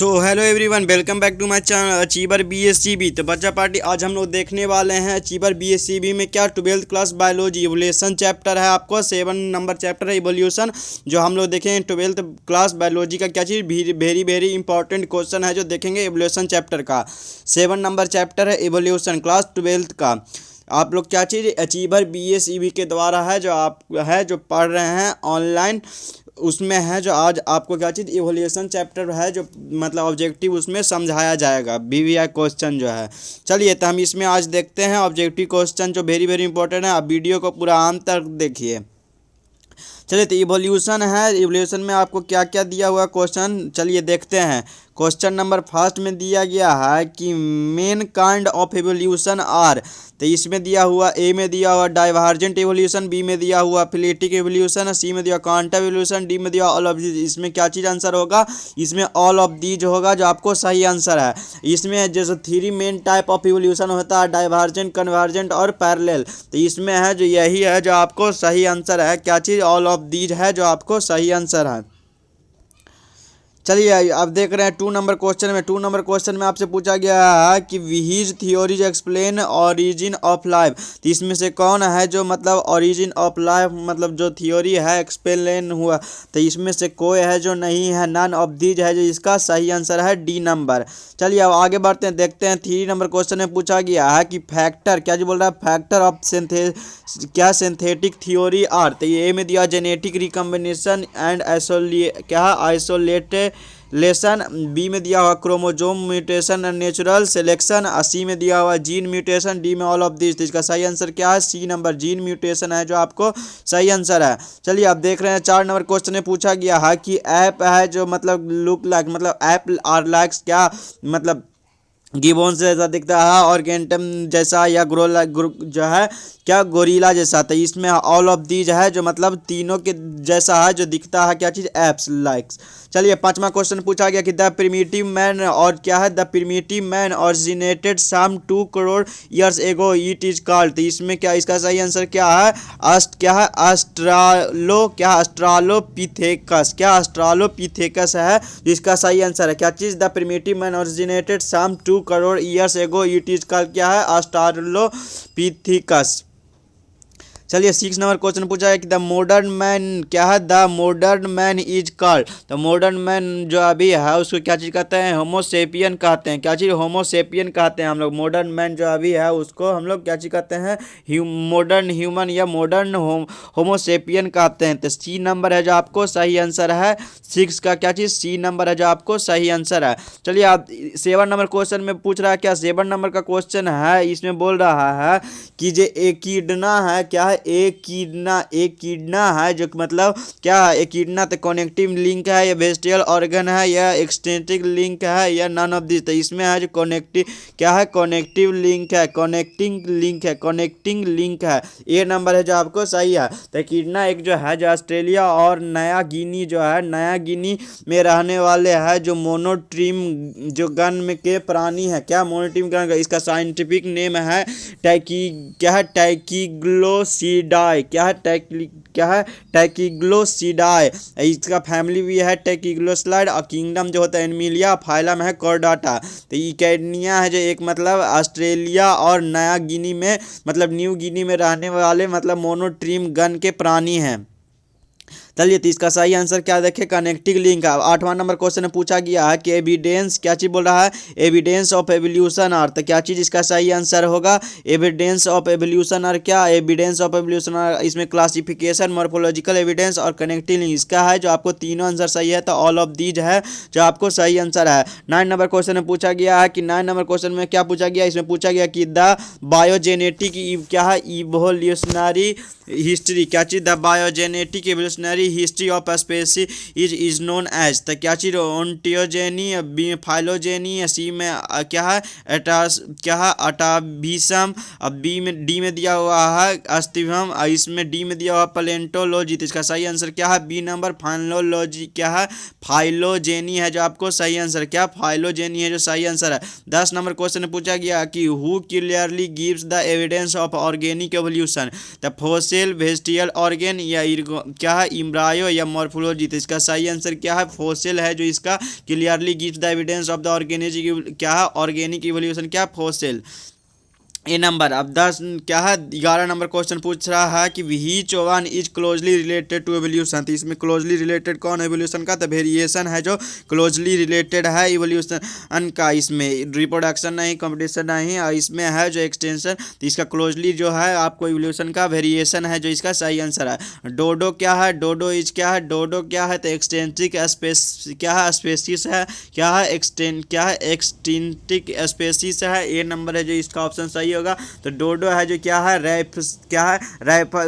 So hello everyone, welcome back to my channel achiever BSCB. तो बच्चा party आज हम लोग देखने वाले हैं अचीवर बीएससीबी में क्या 12th class biology evolution chapter है। आपको 7 नंबर चैप्टर है इवोल्यूशन, जो हम लोग देखेंगे 12th क्लास बायोलॉजी का क्या चीज़ वेरी इंपॉर्टेंट क्वेश्चन है जो देखेंगे इवोल्यूशन चैप्टर का। 7 नंबर चैप्टर है इवोल्यूशन क्लास 12th का। आप लोग क्या चीज़ अचीवर बीएससीबी के द्वारा है जो पढ़ रहे हैं ऑनलाइन, उसमें है जो आज आपको क्या चीज़ इवोल्यूशन चैप्टर है जो मतलब ऑब्जेक्टिव उसमें समझाया जाएगा वीवीआई क्वेश्चन जो है। चलिए तो हम इसमें आज देखते हैं ऑब्जेक्टिव क्वेश्चन जो वेरी इंपॉर्टेंट है। आप वीडियो को पूरा अंत तक देखिए। चलिए तो इवोल्यूशन है, इवोल्यूशन में आपको क्या क्या दिया हुआ क्वेश्चन चलिए देखते हैं। क्वेश्चन नंबर फर्स्ट में दिया गया है कि main kind of evolution are. तो इसमें दिया हुआ ए में दिया हुआ डाइवर्जेंट एवोल्यूशन, बी में दिया हुआ फिलेटिक एवोल्यूशन, सी में दिया क्वांटम एवोल्यूशन, डी में दिया ऑल ऑफ दीज। इसमें क्या चीज़ आंसर होगा? इसमें ऑल ऑफ दीज होगा जो आपको सही आंसर है। इसमें जैसे 3 मेन टाइप ऑफ एवोल्यूशन होता है, डाइवर्जेंट, कन्वर्जेंट और पैरेलल। तो इसमें है जो यही है जो आपको सही आंसर है। क्या चीज़? ऑल ऑफ दीज है जो आपको सही आंसर है। चलिए अब देख रहे हैं 2 नंबर क्वेश्चन में। 2 नंबर क्वेश्चन में आपसे पूछा गया है कि which theories explain origin of life. तो इसमें से कौन है जो मतलब ओरिजिन ऑफ लाइफ मतलब जो थियोरी है एक्सप्लेन हुआ। तो इसमें से कोई है जो नहीं है, नन ऑफ दीज है जो इसका सही आंसर है डी नंबर। चलिए अब आगे बढ़ते हैं, देखते हैं 3 नंबर क्वेश्चन में पूछा गया है कि फैक्टर क्या जी बोल रहा है, factor of synthetic theory are. तो ये में दिया genetic recombination and isolated lesson, B में दिया हुआ chromosome mutation and natural selection, C में दिया हुआ जीन म्यूटेशन, डी में ऑल ऑफ दिस। तो इसका सही आंसर क्या है? सी नंबर जीन म्यूटेशन है जो आपको सही आंसर है। चलिए आप देख रहे हैं 4 नंबर क्वेश्चन में पूछा गया है कि ऐप है जो मतलब लुक लाइक मतलब ऐप आर लाइक्स क्या मतलब गिबॉन्स जैसा दिखता है, ऑर्गेंटम जैसा या जो है क्या गोरिल्ला जैसा। तो इसमें ऑल ऑफ दीज है जो मतलब तीनों के जैसा है जो दिखता है क्या चीज़? Apps likes. चलिए 5वां क्वेश्चन पूछा गया कि द प्रिमिटिव मैन और क्या है? The primitive man originated some 2 crore years ago it is called. तो इसमें क्या इसका सही आंसर क्या है? अस्ट्रालोपिथेकस। क्या अस्ट्रालोपिथेकस है जिसका सही आंसर है क्या चीज़? The primitive man originated some 2 crore years ago it is called क्या है? अस्ट्रालोपिथेकस। चलिए 6 नंबर क्वेश्चन पूछा है कि द मॉडर्न मैन क्या है? The modern man is called. तो मॉडर्न मैन जो अभी है उसको क्या चीज़ कहते हैं? होमोसेपियन कहते हैं। क्या चीज़? होमोसेपियन कहते हैं हम लोग। मॉडर्न मैन जो अभी है उसको हम लोग क्या चीज़ कहते हैं? मॉडर्न ह्यूमन या मॉडर्न होमोसेपियन कहते हैं। तो सी नंबर है जो आपको सही आंसर है। 6 का क्या चीज़? सी नंबर है जो आपको सही आंसर है। चलिए आप 7 नंबर क्वेश्चन में पूछ रहा है क्या? 7 नंबर का क्वेश्चन है, इसमें बोल रहा है कि जो एकिडना है क्या है? एकिडना है जो मतलब क्या है? एकिडना तो कनेक्टिव लिंक है या वेस्टियल ऑर्गन है या एक्सटेंटिव लिंक है या नन ऑफ दिस। तो इसमें है जो कनेक्टिव क्या है? कनेक्टिव लिंक है, कनेक्टिंग लिंक है। ए नंबर है जो आपको सही है। तो एकिडना एक जो है जो ऑस्ट्रेलिया और नया गिनी जो है नया गिनी में रहने वाले है जो मोनोट्रीम जो गण में के प्राणी है। क्या? मोनोट्रीम गण का इसका साइंटिफिक नेम है टैकिग्लोसिडाई। क्या है? टैकिग्लोसिडाई। इसका फैमिली भी है टैकिग्लोसिडाई और किंगडम जो होता है एनिमिलिया, फाइलम है कॉर्डाटा। तो इकेडनिया है जो एक मतलब ऑस्ट्रेलिया और नया गिनी में मतलब न्यू गिनी में रहने वाले मतलब मोनोट्रीम गण के प्राणी हैं। चलिए तो इसका सही आंसर क्या देखें? कनेक्टिंग लिंक है। 8वां नंबर क्वेश्चन में पूछा गया है कि एविडेंस क्या चीज़ बोल रहा है? Evidence of evolution are. तो क्या चीज़ इसका सही आंसर होगा? Evidence of evolution are. क्या एविडेंस ऑफ एवोल्यूशन आर? इसमें क्लासिफिकेशन, मॉर्फोलॉजिकल एविडेंस और कनेक्टिंग लिंक इसका है जो आपको तीनों आंसर सही है। तो ऑल ऑफ दीज है जो आपको सही आंसर है। 9 नंबर क्वेश्चन में पूछा गया है कि 9 नंबर क्वेश्चन में क्या पूछा गया? इसमें पूछा गया कि द बायोजेनेटिक क्या है? Evolutionary history. क्या चीज़? The biogenetic evolutionary history of species is known as. तो क्या चीज़? ओंटोजेनी, बी फाइलोजेनी, सी में क्या है? अटाविसम, बी में डी में दिया हुआ है अस्तिवम, इसमें डी में दिया हुआ प्लेंटोलॉजी। तो इसका सही आंसर क्या है? बी नंबर फाइलोलॉजी क्या है? फाइलोजेनी है जो आपको सही आंसर। क्या? फाइलोजेनी है जो सही आंसर है। 10 नंबर क्वेश्चन में पूछा गया कि who clearly gives the evidence of organic evolution. The fossil cell, vestigial organ या क्या है इम्ब्रायो या मॉर्फोलॉजी। तो इसका सही आंसर क्या है, फोसिल है जो इसका clearly gives the evidence of the organic क्या है ऑर्गेनिक इवोल्यूशन क्या फोसिल। ए नंबर। अब 10 क्या है 11 नंबर क्वेश्चन पूछ रहा है कि which one is closely related to evolution. तो इसमें क्लोजली रिलेटेड कौन है एवोल्यूशन का, तो वेरिएशन है जो क्लोजली रिलेटेड है इवोल्यूशन का। इसमें रिप्रोडक्शन नहीं, कंपटीशन नहीं, और इसमें है जो एक्सटेंशन। तो इसका क्लोजली जो है आपको इवोल्यूशन का वेरिएशन है जो इसका सही आंसर है। डोडो क्या है, डोडो इज क्या है, डोडो क्या है तो एक्सटेंटिक स्पेस क्या है स्पेसिस है, क्या है एक्सटेंटिक स्पेसिस है। ए नंबर है जो इसका ऑप्शन सही होगा। तो डोडो है जो क्या है रैप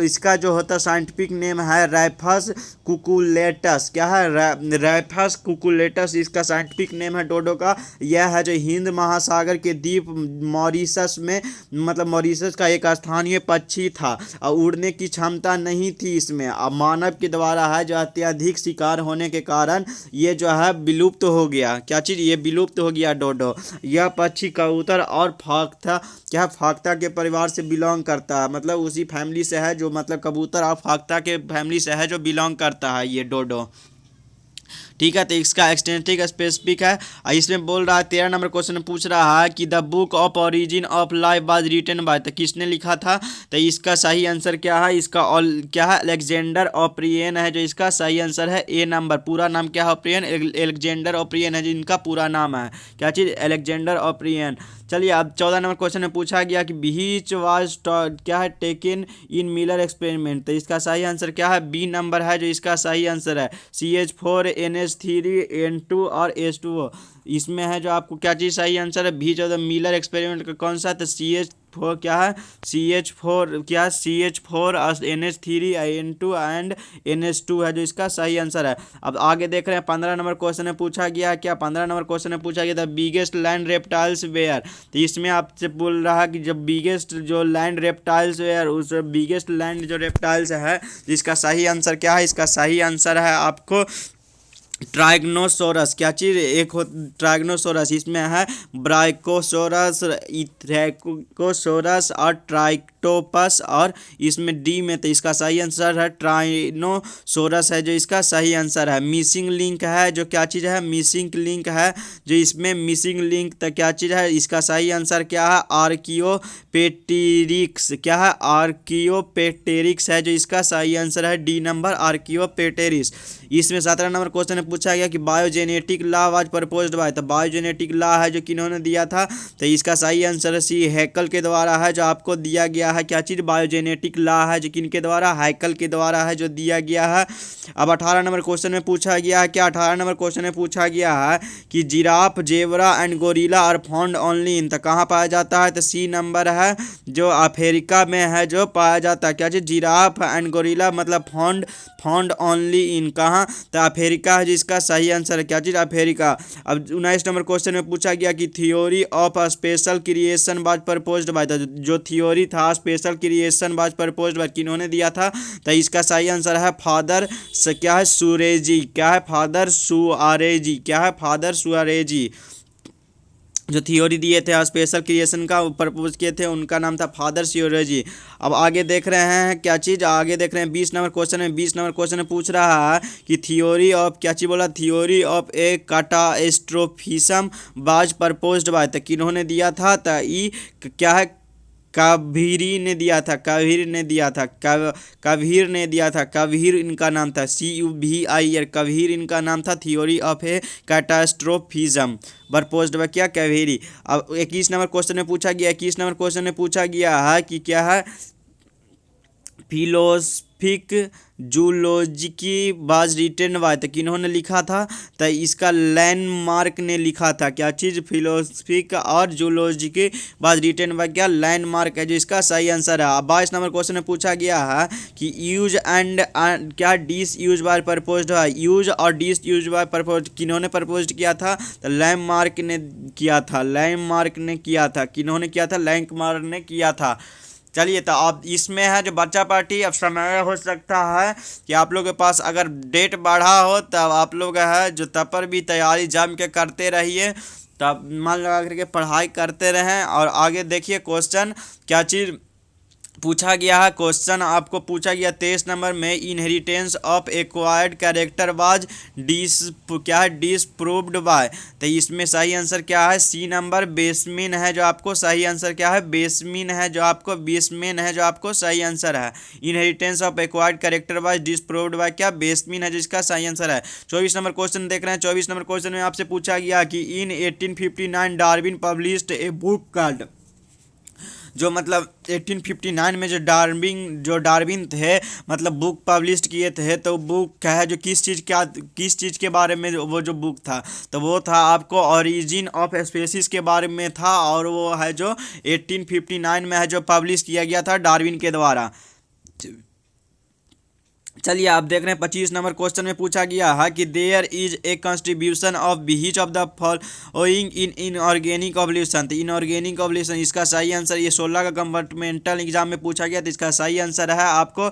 इसका जो होता है साइंटिफिक नेम है रैफस कुकुलेटस। क्या है रैफस कुकुलेटस इसका साइंटिफिक नेम है डोडो का। यह है जो हिंद महासागर के द्वीप मॉरिशस में मतलब मॉरिशस का एक स्थानीय पक्षी था और उड़ने की क्षमता नहीं थी इसमें। अब मानव के द्वारा है जो अत्यधिक शिकार होने के कारण ये जो है विलुप्त हो गया। क्या चीज़, ये विलुप्त हो गया डोडो। यह पक्षी कबूतर और फाख्ता क्या फाख्ता के परिवार से बिलोंग करता है, मतलब उसी फैमिली से है जो मतलब कबूतर और फाख्ता के फैमिली से है जो बिलोंग करता है ये डोडो। ठीक है, तो इसका एक्सटेंटिक स्पेसिफिक है। इसमें बोल रहा है 13 नंबर क्वेश्चन में पूछ रहा है कि the book of origin of life was written by, तो किसने लिखा था। तो इसका सही आंसर क्या है, इसका क्या है अलेक्जेंडर ओप्रियन है जो इसका सही आंसर है। ए नंबर। पूरा नाम क्या है ओप्रियन, अलेक्जेंडर ओप्रियन है जो इनका पूरा नाम है। क्या चीज़, अलेक्जेंडर ओप्रियन। चलिए अब 14 नंबर क्वेश्चन में पूछा गया कि व्हिच वाज क्या है टेकन इन मिलर एक्सपेरिमेंट। तो इसका सही आंसर क्या है, बी नंबर है जो इसका सही आंसर है। CH4NH3N2 और H2O इसमें है जो आपको क्या चीज़ सही आंसर है, भी जो मिलर एक्सपेरिमेंट का कौन सा, तो CH4 क्या है CH4 क्या CH4 NH3N2 एंड NH2 है जो इसका सही आंसर है। अब आगे देख रहे हैं 15 नंबर क्वेश्चन में पूछा गया क्या, 15 नंबर क्वेश्चन में पूछा गया था बिगेस्ट लैंड रेप्टाइल्स वेयर। तो इसमें आपसे बोल रहा है कि जब बिगेस्ट जो लैंड रेप्टाइल्स वेयर उस बिगेस्ट लैंड जो रेप्टाइल्स है जिसका सही आंसर क्या है, इसका सही आंसर है आपको ट्राइग्नोसोरस। क्या चीज़, एक हो ट्राइग्नोसोरस। इसमें है ब्राइकोसोरस, इथ्रेकोसोरस और ट्राइक्टोपस और इसमें डी में। तो इसका सही आंसर है ट्राइनोसोरस है जो इसका सही आंसर है। मिसिंग लिंक है जो क्या चीज़ है, मिसिंग लिंक है जो इसमें मिसिंग लिंक तो क्या चीज़ है, इसका सही आंसर क्या है आर्कियोपेटेरिक्स। क्या है आर्कियोपेटेरिक्स है जो इसका सही आंसर है डी नंबर आर्कियोपेटेरिक्स। इसमें 17 नंबर क्वेश्चन में पूछा गया कि biogenetic law was proposed by. तो बायोजेनेटिक लॉ है जो किन्होंने दिया था, तो इसका सही आंसर सी हैकल के द्वारा है जो आपको दिया गया है। क्या चीज़, बायोजेनेटिक लॉ है जो किनके द्वारा, हैकल के द्वारा है जो दिया गया है। अब 18 नंबर क्वेश्चन में पूछा गया है क्या, 18 नंबर क्वेश्चन में पूछा गया है कि giraffe, zebra and gorilla are found only in. तो कहाँ पाया जाता है, तो सी नंबर है जो अफ्रीका में है जो पाया जाता है। क्या चीज़, जिराफ एंड गोरिल्ला मतलब फाउंड ओनली इन कहाँ, तो अफ्रीका है जिसका सही आंसर है। क्या चीज़, अफ्रीका। अब 19 नंबर क्वेश्चन में पूछा गया कि theory of special creation was proposed by. जो थियोरी था special creation was proposed by किन्होंने दिया था, तो इसका सही आंसर है फादर क्या है सुरेजी। क्या है, फादर सुआरेजी। क्या है, फादर सुआरेजी जो थियोरी दिए थे स्पेशल क्रिएशन का प्रपोज किए थे उनका नाम था फादर सियोलॉजी। अब आगे देख रहे हैं क्या चीज़, आगे देख रहे हैं 20 नंबर क्वेश्चन में। 20 नंबर क्वेश्चन में पूछ रहा है कि थियोरी ऑफ क्या चीज़ बोला, theory of a catastrophism was proposed by. तो किन्होंने दिया था, तो ई क्या है कबीरी ने दिया था, कबीर ने दिया था, कबीर ने दिया था, कबीर इनका नाम था CUBIR, कबीर इनका नाम था। Theory of a catastrophism proposed by क्या, कबीरी। अब 21 नंबर क्वेश्चन में पूछा गया, 21 नंबर क्वेश्चन में पूछा गया है कि क्या है philosophic zoology was written by. तो किन्होंने लिखा था, तो इसका लैंडमार्क ने लिखा था। क्या चीज़, फिलोसफिक और जूलॉजी वाज रिटन बाय क्या, लैंडमार्क है जो इसका सही आंसर है। 22 नंबर क्वेश्चन में पूछा गया है कि यूज एंड क्या डिस यूज बाय प्रपोज्ड है। यूज और डिस यूज बाय प्रपोज किन्होंने प्रपोज किया था, तो लैंडमार्क ने किया था, लैंडमार्क ने किया था। किन्होंने किया था, लैंडमार्क ने किया था। चलिए, तो अब इसमें है जो बच्चा पार्टी अब समय हो सकता है कि आप लोग के पास अगर डेट बढ़ा हो तब आप लोग है जो तब पर भी तैयारी जम के करते रहिए, तब मन लगा करके पढ़ाई करते रहें। और आगे देखिए क्वेश्चन क्या चीज़ पूछा गया है क्वेश्चन, आपको पूछा गया 23 नंबर में, inheritance of acquired character was dis क्या है डिसप्रूव्ड बाय। तो इसमें सही आंसर क्या है, सी नंबर बेसमेन है जो आपको सही आंसर क्या है, बेसमेन है जो आपको बेसमेन है जो आपको सही आंसर है। Inheritance of acquired character was disproved by क्या, बेसमेन है जिसका सही आंसर है। 24 नंबर क्वेश्चन देख रहे हैं। 24 नंबर क्वेश्चन में आपसे पूछा गया कि इन 1859 Darwin published a book called, जो मतलब 1859 में जो डार्विन थे मतलब बुक पब्लिश किए थे, तो बुक क्या है जो किस चीज़ के बारे में वो जो बुक था, तो वो था आपको ओरिजिन ऑफ स्पेसीज के बारे में था, और वो है जो 1859 में है जो पब्लिश किया गया था डार्विन के द्वारा। चलिए आप देख रहे हैं 25 नंबर क्वेश्चन में पूछा गया है कि there is a contribution of which of the following in inorganic evolution. तो इनऑर्गेनिक ऑवल्यूशन इसका सही आंसर, ये 16 का कंपार्टमेंटल एग्जाम में पूछा गया, तो इसका सही आंसर है आपको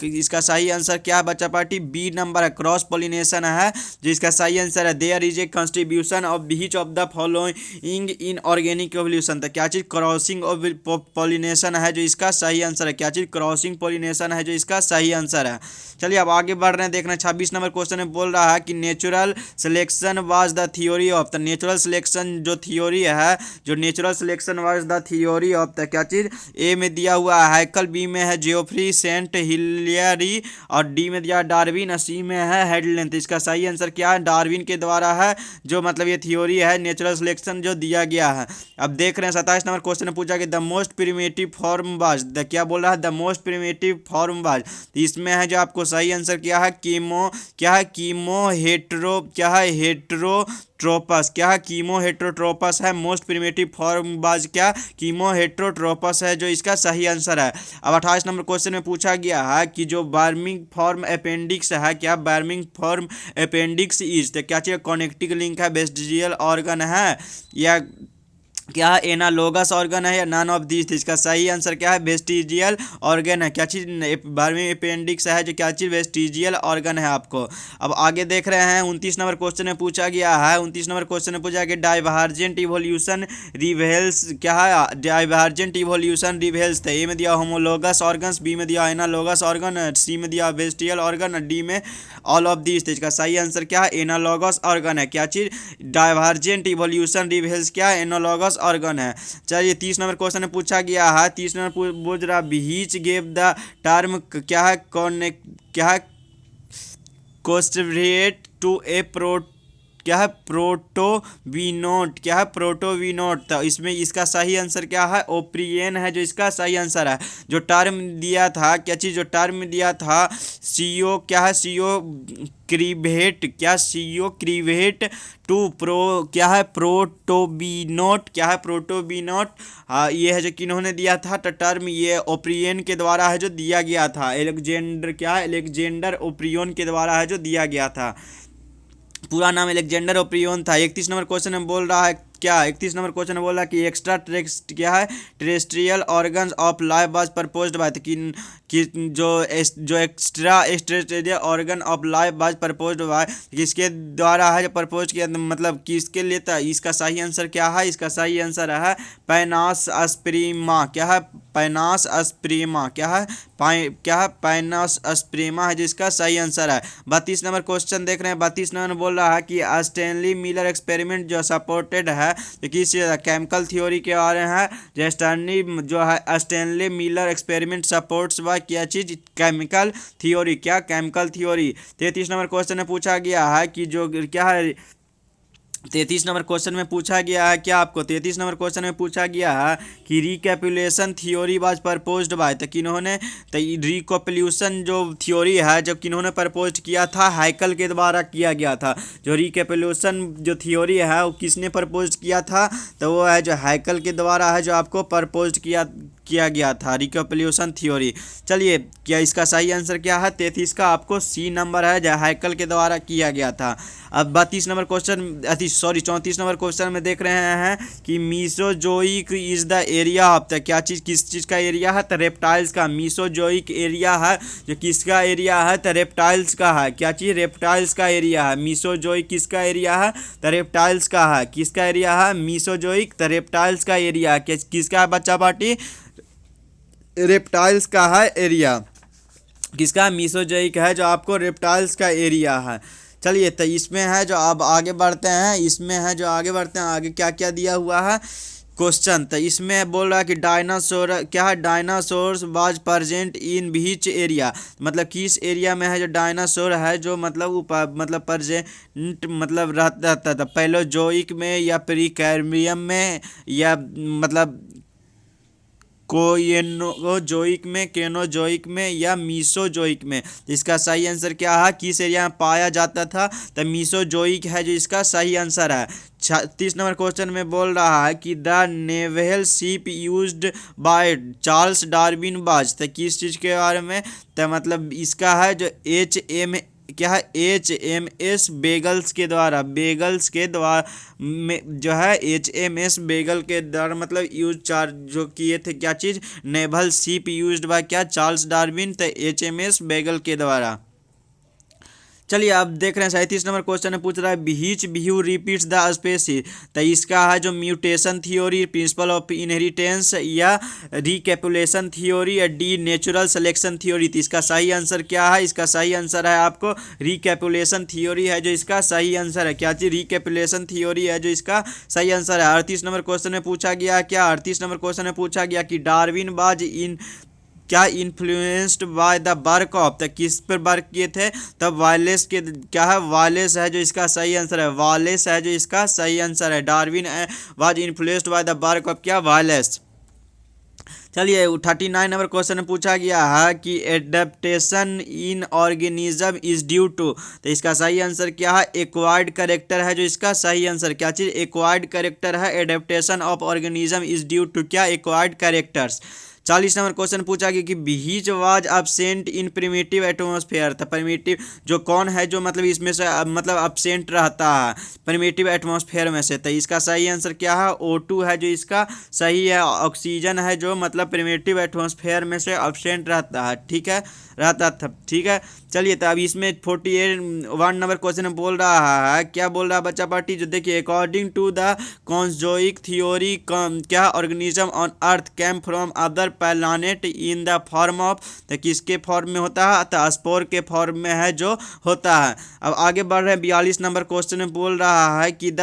इसका सही आंसर क्या है बच्चा पार्टी, बी नंबर है, क्रॉस पोलिनेशन है जिसका सही आंसर है। There is a contribution of which of the following in organic evolution. तो क्या चीज़, क्रॉसिंग ऑफ पोलिनेशन है जो इसका सही आंसर है। क्या चीज़, क्रॉसिंग पोलिनेशन है जो इसका सही आंसर है। चलिए अब आगे बढ़ रहे हैं, देखना 26 नंबर क्वेश्चन में बोल रहा है कि natural selection was the theory of. The natural selection जो थ्योरी है, जो natural selection was the theory of, the क्या चीज़, ए में दिया हुआ है हैकल, बी में है जियोफ्री सेंट हिलियरी, और डी में दिया डार्विन, और सी में है हेडलेन। तो इसका सही आंसर क्या है, डार्विन के द्वारा है जो मतलब ये थ्योरी है नेचुरल सिलेक्शन जो दिया गया है। अब देख रहे हैं 27 नंबर क्वेश्चन में पूछा कि the most primitive form was, the क्या बोल रहा है, the most primitive form was. इसमें है जो आपको सही आंसर क्या है, कीमो हेट्रोट्रोपस, क्या है, कीमो हेट्रोट्रोपस है मोस्ट प्रिमिटिव फॉर्म बाज, क्या कीमो हेट्रोट्रोपस है जो इसका सही आंसर है। अब 28 नंबर क्वेश्चन में पूछा गया है कि जो बार्मिंग फॉर्म अपेंडिक्स है, क्या बार्मिंग फॉर्म अपेंडिक्स इज, तो क्या चाहिए, कनेक्टिंग लिंक है, वेस्टिजियल ऑर्गन है, या क्या है एनालोगस ऑर्गन है, या नन ऑफ दिस। इसका सही आंसर क्या है, वेस्टिजियल ऑर्गन है। क्या चीज़, बारहवीं अपेंडिक्स है जो क्या चीज़, वेस्टिजियल ऑर्गन है आपको। अब आगे देख रहे हैं 29 नंबर क्वेश्चन में पूछा गया है। 29 नंबर क्वेश्चन में पूछा कि डाइवर्जेंट इवोल्यूशन रिवेल्स, क्या है, डाइवर्जेंट इवोल्यूशन रिवेल्स। तो ए में दिया होमोलोगस ऑर्गन्स, बी में दिया एनालोगस ऑर्गन, सी में दिया वेस्टिजियल ऑर्गन, डी में ऑल ऑफ दिस। तो इसका सही आंसर क्या है, एनालोगस ऑर्गन है। क्या चीज़, डाइवर्जेंट इवोल्यूशन रिवेल्स क्या है, एनालोगस ऑर्गन है। चलिए 30 नंबर क्वेश्चन में पूछा गया है। 30 नंबर बोल रहा बीच गेव द टर्म, क्या है, क्या है, कोस्टरेट टू ए क्या है, प्रोटोवीनोट, क्या है, प्रोटोवीनोट। तो इसमें इसका सही आंसर क्या है, ओप्रियन है जो इसका सही आंसर है। जो टर्म दिया था, क्या चीज़, जो टर्म दिया था सीओ, क्या है, सीओ क्रीवेट, क्या सीओ क्रीवेट टू क्या है, प्रोटोबीनोट, क्या है, प्रोटोबीनोट। हाँ ये है जो किन्होंने दिया था, तो टर्म ये ओप्रियन के द्वारा है जो दिया गया था, एलेक्जेंडर, क्या है, एलेक्जेंडर ओप्रियन के द्वारा है जो दिया गया था। पूरा नाम एलेक्जेंडर ओप्रियन था। 31 नंबर क्वेश्चन में बोल रहा है क्या, 31 नंबर क्वेश्चन में बोल रहा है कि एक्स्ट्रा क्या है, terrestrial organs of life was proposed bye, कि जो extra terrestrial organ of life was proposed bye किसके द्वारा है जो प्रपोज किया, मतलब किसके लिए था। इसका सही आंसर क्या है, इसका सही आंसर है पैनास अस्प्रीमा, क्या है, पैनास अस्प्रीमा, क्या है, पैनास अस्प्रीमा है जिसका सही आंसर है। 32 नंबर क्वेश्चन देख रहे हैं। 32 नंबर बोल रहा है कि स्टैनली मिलर एक्सपेरिमेंट जो सपोर्टेड है जो किस केमिकल थ्योरी के बारे में है, जो Stanley Miller experiment supports by क्या चीज़, केमिकल थ्योरी, क्या केमिकल थ्योरी। 33 नंबर क्वेश्चन में पूछा गया है कि जो क्या है, 33 नंबर क्वेश्चन में पूछा गया है क्या आपको, 33 नंबर क्वेश्चन में पूछा गया है कि रिकैपुलेशन थ्योरी वाज प्रपोज्ड बाय, तो किन्होंने, तो रिकैपुलेशन जो थ्योरी है जो किन्होंने प्रपोज किया था, हैकल के द्वारा किया गया था। जो रिकैपुलेशन जो थ्योरी है वो किसने प्रपोज किया था, तो वो है जो हैकल के द्वारा है जो आपको प्रपोज किया गया था, रिकैपुलेशन थ्योरी। चलिए क्या इसका सही आंसर क्या है, 33 का आपको सी नंबर है जो हैकल के द्वारा किया गया था। अब 32 नंबर क्वेश्चन 34 नंबर क्वेश्चन में देख रहे हैं कि Mesozoic is the area of, तो क्या चीज़, किस चीज़ का एरिया है, तो रेप्टाइल्स का। मीसोजोइक एरिया है जो किसका एरिया है, तो रेप्टाइल्स का है। क्या चीज़, रेप्टाइल्स का एरिया है। मीसोजोइक किसका एरिया है, तो रेप्टाइल्स का है। किसका एरिया है, मीसोजोइक, तो रेप्टाइल्स का एरिया है। किसका है बच्चा पार्टी, रेप्टाइल्स का है एरिया, किसका, मीसोजोइक है जो आपको रेप्टाइल्स का एरिया है। चलिए तो इसमें है जो अब आगे बढ़ते हैं, इसमें है जो आगे बढ़ते हैं, आगे क्या क्या दिया हुआ है क्वेश्चन। तो इसमें बोल रहा है कि डायनासोर क्या है, dinosaurs was present in beach area, मतलब किस एरिया में है जो डायनासोर है जो मतलब प्रेजेंट मतलब रहता था, पैलोजोइक में या प्रीकैम्ब्रियम में या मतलब कोयनोजोइक में, केनोजोइक में या मीसोजोइक में। इसका सही आंसर क्या है, किस एरिया में पाया जाता था, तो मीसोजोइक है जो इसका सही आंसर है। 36 नंबर क्वेश्चन में बोल रहा है कि the naval ship used by Charles Darwin was, तो किस चीज़ के बारे में, तो मतलब इसका है जो क्या है HMS बेगल्स के द्वारा में जो है HMS बेगल के द्वारा मतलब यूज चार्ज जो किए थे, क्या चीज़, नेवल शिप यूज्ड बाय क्या, चार्ल्स डार्विन, तो HMS बेगल के द्वारा। चलिए अब देख रहे हैं 37 नंबर क्वेश्चन में पूछ रहा है beach view repeats the species, तो इसका है जो mutation theory, principle of inheritance या रिकैपुलेशन थ्योरी या डी नेचुरल सिलेक्शन थ्योरी। तो इसका सही आंसर क्या है, इसका सही आंसर है आपको रिकैपुलेशन थ्योरी है जो इसका सही आंसर है। क्या चीज़, रिकैपुलेशन थ्योरी है जो इसका सही आंसर है। 38 नंबर क्वेश्चन में पूछा गया क्या, 38 नंबर क्वेश्चन में पूछा गया कि डार्विन वाज इन क्या influenced by the work of, तो किस पर वर्क किए थे, तब वालेस के, क्या है, वालेस है जो इसका सही आंसर है, वालेस है जो इसका सही आंसर है। Darwin was influenced by the work of क्या, वालेस। चलिए 39 नंबर क्वेश्चन में पूछा गया है कि adaptation in organism is due to, तो इसका सही आंसर क्या है, एक्वायर्ड कैरेक्टर है जो इसका सही आंसर, क्या चीज़, एक्वायर्ड कैरेक्टर है। Adaptation of organism is due to क्या, एक्वायर्ड कैरेक्टर्स। 40 नंबर क्वेश्चन पूछा गया कि which was absent in primitive atmosphere, तो प्रिमिटिव जो कौन है जो मतलब इसमें से मतलब absent रहता है प्रिमिटिव एटमॉस्फेयर में से, तो इसका सही आंसर क्या है, O2 है जो इसका सही है। ऑक्सीजन है जो मतलब प्रिमिटिव एटमॉस्फेयर में से absent रहता है, ठीक है, रहता था, ठीक है। चलिए तो अब इसमें 41 नंबर क्वेश्चन में बोल रहा है, क्या बोल रहा है बच्चा पार्टी, जो देखिए according to the cosmozoic theory क्या organism on earth came from other planet in the form of, तो किसके फॉर्म में होता है, तो स्पोर के फॉर्म में है जो होता है। अब आगे बढ़ रहे हैं 42 नंबर क्वेश्चन में बोल रहा है कि द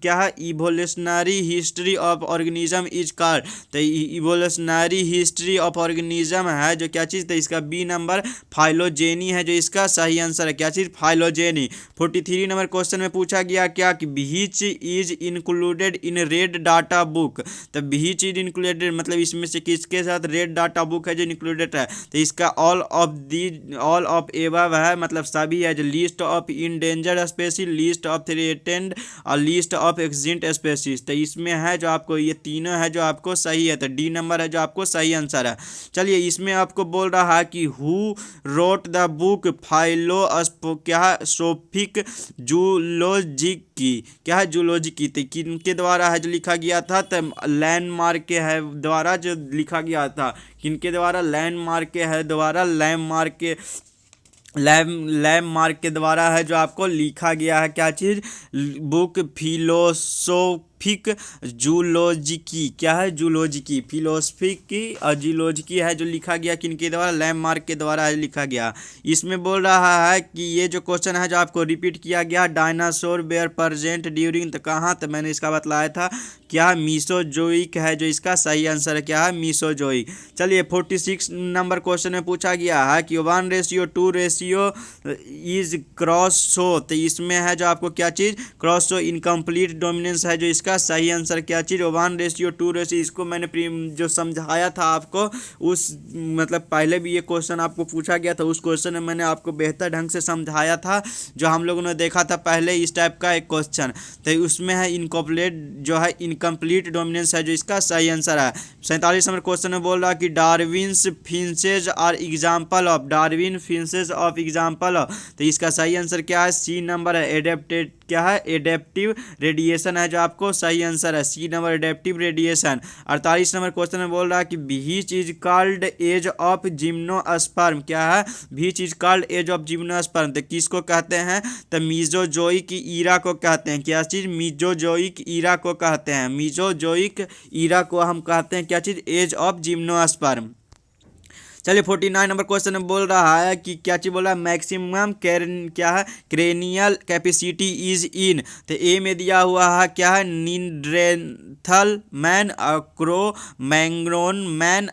क्या है evolutionary history of organism is called, तो इवोल्यूशनरी हिस्ट्री ऑफ ऑर्गेनिज्म है जो क्या चीज़, तो इसका बी नंबर फाइलोजेनी है जो इसका सही आंसर है, क्या चीज़, फाइलोजेनी। 43 नंबर क्वेश्चन में पूछा गया क्या कि which is included in red data book, तो बीच इज इंक्लूडेड मतलब इसमें से किसके साथ रेड डाटा बुक है जो इंक्लूडेड है, तो इसका ऑल ऑफ एबव है मतलब सभी है, जो list of endangered species, list of threatened और लिस्ट ऑफ एक्सिटिंग स्पेसीज, तो इसमें है जो आपको ये तीनों है जो आपको सही है, तो डी नंबर है जो आपको सही आंसर है। चलिए इसमें आपको बोल रहा है कि हु रोट द बुक क्या सोफिक जूलॉजिक की, क्या है, जूलॉजी की, तो किनके द्वारा है जो लिखा गया था, तो लैंडमार्क के है द्वारा जो लिखा गया था, किनके द्वारा, लैंडमार्क के है द्वारा, लैंडमार्क के द्वारा है जो आपको लिखा गया है, क्या चीज़, बुक फिलोसोफिक जूलॉजिकी, क्या है, जूलॉजिकी, फिलोसफिक और जूलॉजिकी है जो लिखा गया किनके द्वारा, लैंडमार्क के द्वारा है लिखा गया। इसमें बोल रहा है कि ये जो क्वेश्चन है जो आपको रिपीट किया गया, डायनासोर वेयर प्रेजेंट ड्यूरिंग, तो कहाँ, तो मैंने इसका बतलाया था क्या, मीसोजोइक है जो इसका सही आंसर है, क्या है, मीसोजोइक। चलिए 46 नंबर क्वेश्चन में पूछा गया है कि 1:2 इज क्रॉस शो, तो इसमें है जो आपको क्या चीज़, क्रॉस शो इनकम्प्लीट डोमिनेंस है जो इसका सही आंसर, क्या चीज़, 1:2, इसको मैंने जो समझाया था आपको उस मतलब पहले भी ये क्वेश्चन आपको पूछा गया था, उस क्वेश्चन में मैंने आपको बेहतर ढंग से समझाया था जो हम लोगों ने देखा था पहले इस टाइप का एक क्वेश्चन, तो उसमें है इनकम्प्लीट जो है इनकम्प्लीट डोमिनेंस है जो इसका सही आंसर है। 47 नंबर क्वेश्चन में बोल रहा कि Darwin's finches are example of, Darwin finches of example of, तो इसका सही आंसर क्या है, सी नंबर है, एडेप्टेड, क्या है, एडेप्टिव रेडिएशन है जो आपको सही आंसर है, C number adaptive radiation. 48 number question में बोल रहा है कि which is called age of gymnosperm, क्या है, which is called age of gymnosperm, तो किसको कहते हैं, तो मीजोजोइक ईरा को कहते हैं, क्या चीज़, मीजोजोइक ईरा को कहते हैं, मीजोजोइक ईरा को हम कहते हैं क्या चीज़, एज ऑफ जिम्नोस्पर्म। चलिए 49 नंबर क्वेश्चन में बोल रहा है कि क्या चीज बोल रहा है, मैक्सिमम क्या है क्रेनियल कैपेसिटी इज इन। तो ए में दिया हुआ है क्या है, Neanderthal man, Cro Magnon man,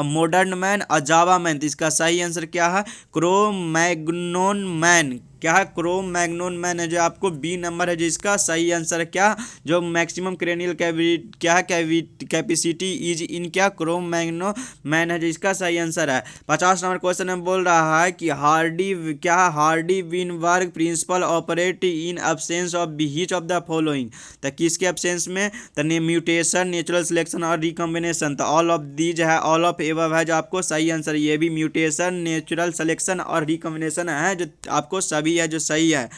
modern man, Java man. तो इसका सही आंसर क्या है, क्रो मैग्नोन मैन। क्या है, क्रो मैग्नोन मैन है जो आपको बी नंबर है, जो इसका सही आंसर है क्या, जो मैक्सिमम क्रेनियल क्या है कैपेसिटी इज इन क्या, क्रो मैग्नो मैन है, जो इसका सही आंसर है। 50 नंबर क्वेश्चन में बोल रहा है कि हार्डी क्या है, Hardy Weinberg principal operate in absence of which of the following. तो किसके एब्सेंस में, तो म्यूटेशन, नेचुरल सिलेक्शन और रिकॉम्बिनेशन। तो ऑल ऑफ दीज है, ऑल ऑफ एबव है जो आपको सही आंसर। ये भी म्यूटेशन, नेचुरल सिलेक्शन और रिकॉम्बिनेशन है जो आपको सभी है जो सही है।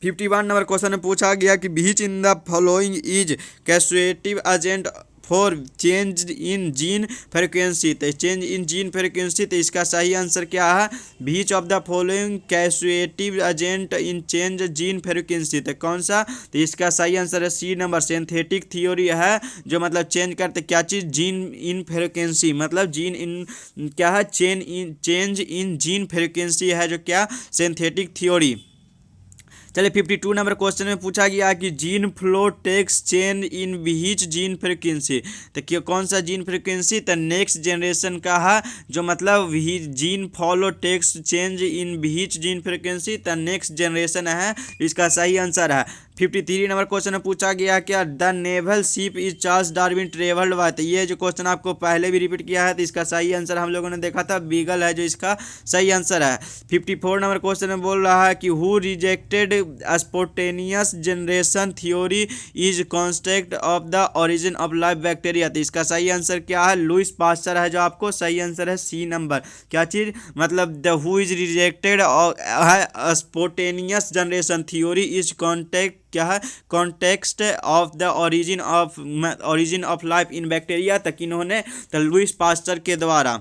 51 नंबर क्वेश्चन में पूछा गया कि which in the following is causative agent for change in gene frequency. तो चेंज इन जीन फ्रीक्वेंसी, तो इसका सही आंसर क्या है, which of the following causative agent in change gene frequency. तो कौन सा, तो इसका सही आंसर है सी नंबर, सिंथेटिक थ्योरी है जो मतलब चेंज करते क्या चीज़, जीन इन फ्रीक्वेंसी, मतलब जीन इन क्या है, चेंज इन जीन फ्रीक्वेंसी है जो क्या, सिंथेटिक थ्योरी। चलिए 52 नंबर क्वेश्चन में पूछा गया कि gene flow takes change in which gene frequency. तो क्या कौन सा जीन फ्रीक्वेंसी, तो नेक्स्ट जनरेशन का है जो मतलब gene follow takes change in which gene frequency, तो नेक्स्ट जनरेशन है, इसका सही आंसर है। 53 नंबर क्वेश्चन में पूछा गया क्या, the naval ship is Charles Darwin travelled by. तो ये जो क्वेश्चन आपको पहले भी रिपीट किया है, तो इसका सही आंसर हम लोगों ने देखा था बीगल है जो इसका सही आंसर है। 54 नंबर क्वेश्चन में बोल रहा है कि who rejected spontaneous generation theory is कॉन्स्टेक्ट of the origin of life bacteria. तो इसका सही आंसर क्या है, लुइस पास्चर है जो आपको सही आंसर है सी नंबर। क्या चीज, मतलब द हु इज रिजेक्टेड है spontaneous generation theory is contact क्या है, context of the origin of life in bacteria. तक इन्होंने तो लुइस पास्चर के द्वारा।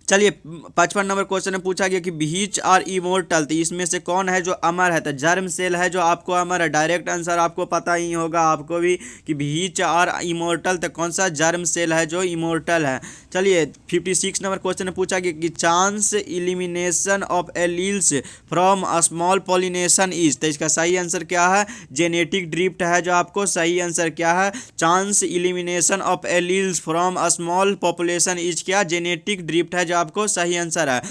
चलिए 55 नंबर क्वेश्चन में पूछा गया कि व्हिच आर इमोर्टल। तो इसमें से कौन है जो अमर है, तो जर्म सेल है जो आपको अमर है। डायरेक्ट आंसर आपको पता ही होगा आपको भी कि व्हिच आर इमोर्टल, तो कौन सा जर्म सेल है जो इमोर्टल है। चलिए 56 नंबर क्वेश्चन में पूछा गया कि chance elimination of alleles from a small pollination is. तो इसका सही आंसर क्या है, जेनेटिक ड्रिफ्ट है जो आपको सही आंसर क्या है, chance elimination of alleles from a small population is क्या, जेनेटिक ड्रिफ्ट है आपको सही आंसर है।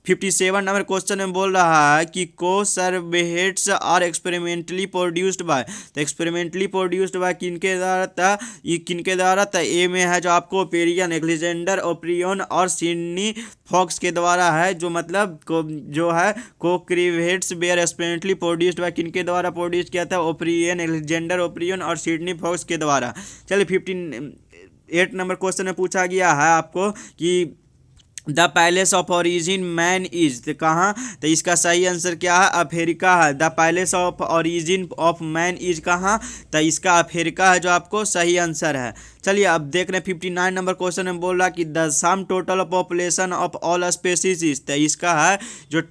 57 नंबर क्वेश्चन में बोल रहा है कि कोसर्वेट्स आर एक्सपेरिमेंटली प्रोड्यूस्ड बाय। तो एक्सपेरिमेंटली प्रोड्यूस्ड बाय किनके द्वारा था, ये किनके द्वारा था, ए में है जो आपको ओपेरियन, एलेक्जेंडर ओप्रियन और सिडनी फॉक्स के द्वारा है, जो मतलब जो है कोक्रिवेट्स बेयर एक्सपेरिमेंटली प्रोड्यूस्ड बाय किनके द्वारा प्रोड्यूस किया था, ओप्रियन, एलेक्जेंडर ओप्रियन और सिडनी फॉक्स के द्वारा। चलिए 58 नंबर क्वेश्चन में पूछा गया है आपको कि the palace of origin man is. तो कहाँ, तो इसका सही आंसर क्या है, अफ्रीका है। The palace of origin of man is कहाँ, तो इसका अफ्रीका है जो आपको सही आंसर है। चलिए अब देख रहे हैं 59 नंबर क्वेश्चन में बोल रहा कि the sum total population of all species. तो इसका है जो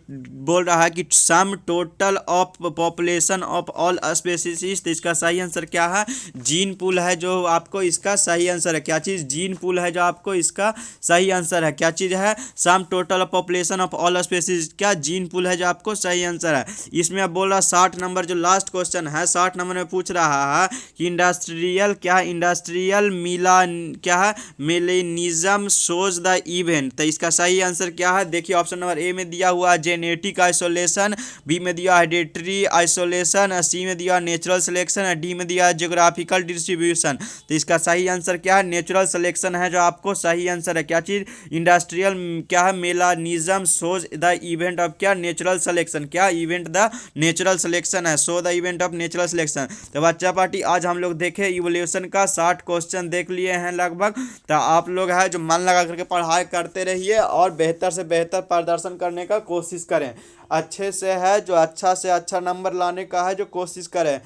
बोल रहा है कि sum total of population of all species. तो इसका सही आंसर क्या है, जीन पूल है जो आपको इसका सही आंसर है। क्या चीज़, जीन पूल है जो आपको इसका सही आंसर है। क्या चीज़ है, sum total population of all species, क्या जीन पूल है जो आपको सही आंसर है। इसमें अब बोल रहा 60 नंबर जो लास्ट क्वेश्चन है 60 नंबर में पूछ रहा है कि इंडस्ट्रियल क्या, इंडस्ट्रियल मिला क्या है, मिलेनिज्म शोज द इवेंट। तो इसका सही आंसर क्या है, देखिए ऑप्शन नंबर ए में दिया हुआ है जेनेटिक आइसोलेशन, बी में दिया हेरिडिटरी आइसोलेशन, सी में दिया नेचुरल सिलेक्शन, डी में दिया जियोग्राफिकल डिस्ट्रीब्यूशन। तो इसका सही आंसर क्या है, नेचुरल सिलेक्शन है जो आपको सही आंसर है। क्या चीज़, इंडस्ट्रियल क्या है, melanism shows the event of क्या, नेचुरल सिलेक्शन। क्या इवेंट, द नेचुरल सिलेक्शन है, show the event of natural selection. तो बच्चा पार्टी आज हम लोग देखे इवोल्यूशन का 60 क्वेश्चन देख लिए हैं लगभग। तो आप लोग है जो मन लगा करके पढ़ाई करते रहिए और बेहतर से बेहतर प्रदर्शन करने का कोशिश करें। अच्छे से है जो अच्छा से अच्छा नंबर लाने का है जो कोशिश करें।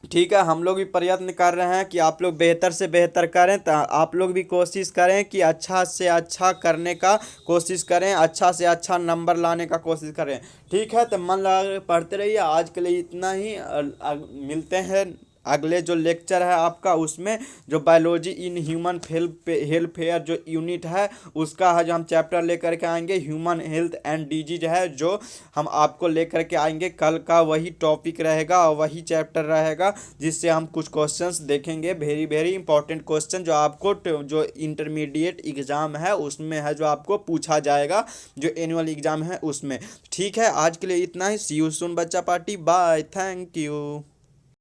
ठीक है, हम लोग भी प्रयत्न कर रहे हैं कि आप लोग बेहतर से बेहतर करें। तो आप लोग भी कोशिश करें कि अच्छा से अच्छा करने का कोशिश करें, अच्छा से अच्छा नंबर लाने का कोशिश करें। ठीक है, तो मन लगा कर पढ़ते रहिए। आज के लिए इतना ही, मिलते हैं अगले जो लेक्चर है आपका उसमें जो बायोलॉजी इन ह्यूमन हेल्थफेयर जो यूनिट है उसका है जो हम चैप्टर लेकर के आएंगे, ह्यूमन हेल्थ एंड डिजीज है जो हम आपको लेकर के आएंगे। कल का वही टॉपिक रहेगा और वही चैप्टर रहेगा, जिससे हम कुछ क्वेश्चंस देखेंगे, वेरी वेरी इंपॉर्टेंट क्वेश्चन जो आपको जो इंटरमीडिएट एग्ज़ाम है उसमें है जो आपको पूछा जाएगा, जो एनुअल एग्ज़ाम है उसमें। ठीक है, आज के लिए इतना ही। सी यू सून बच्चा पार्टी, बाय, थैंक यू।